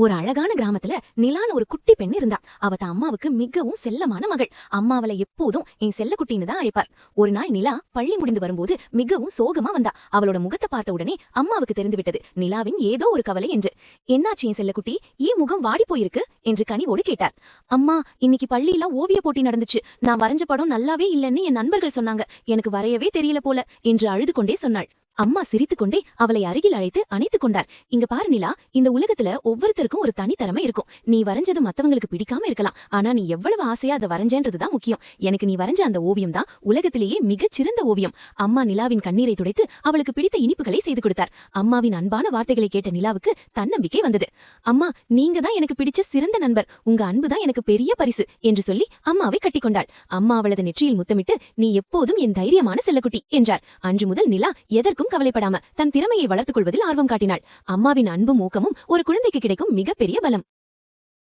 ஒரு அழகான கிராமத்துல நிலான்னு ஒரு குட்டி பெண் இருந்தா. அவ தான் அம்மாவுக்கு மிகவும் செல்லமான மகள். அம்மா அவளை எப்போதும் என் செல்லக்குட்டின்னு தான் அழைப்பார். ஒரு நாள் நிலா பள்ளி முடிந்து வரும்போது மிகவும் சோகமா வந்தா. அவளோட முகத்தை பார்த்த உடனே அம்மாவுக்கு தெரிந்து விட்டது நிலாவின் ஏதோ ஒரு கவலை என்று. என்னாச்சு என் செல்லக்குட்டி, ஏன் முகம் வாடி போயிருக்கு என்று கனிவோடு கேட்டார். அம்மா, இன்னைக்கு பள்ளியில ஓவிய போட்டி நடந்துச்சு. நான் வரைஞ்ச படம் நல்லாவே இல்லைன்னு என் நண்பர்கள் சொன்னாங்க. எனக்கு வரையவே தெரியல போல என்று அழுது கொண்டே சொன்னாள். அம்மா சிரித்துக்கொண்டே அவளை அருகில் அழைத்து அணைத்துக் கொண்டார். இங்க பாரு நிலா, இந்த உலகத்துல ஒவ்வொருத்தருக்கும் ஒரு தனித்திறமை இருக்கும். நீ வரைஞ்சது மத்தவங்களுக்கு பிடிக்காம இருக்கலாம், ஆனா நீ எவ்வளவு ஆசையா அதை வரைஞ்சன்றதுதான் முக்கியம். எனக்கு நீ வரைஞ்ச அந்த ஓவியம் தான் உலகத்திலேயே மிகச் சிறந்த ஓவியம். அம்மா நிலாவின் கண்ணீரை துடைத்து அவளுக்கு பிடித்த இனிப்புகளை செய்து கொடுத்தார். அம்மாவின் அன்பான வார்த்தைகளை கேட்ட நிலாவுக்கு தன்னம்பிக்கை வந்தது. அம்மா, நீங்க தான் எனக்கு பிடிச்ச சிறந்த நண்பர், உங்க அன்புதான் எனக்கு பெரிய பரிசு என்று சொல்லி அம்மாவை கட்டிக்கொண்டாள். அம்மா அவளது நெற்றியில் முத்தமிட்டு, நீ எப்போதும் என் தைரியமான செல்லக்குட்டி என்றார். அன்று முதல் நிலா எதற்கும் கவலைப்படாம தன் திறமையை வளர்த்துக் கொள்வதில் ஆர்வம் காட்டினாள். அம்மாவின் அன்பும் ஊக்கமும் ஒரு குழந்தைக்கு கிடைக்கும் மிகப்பெரிய பலம்.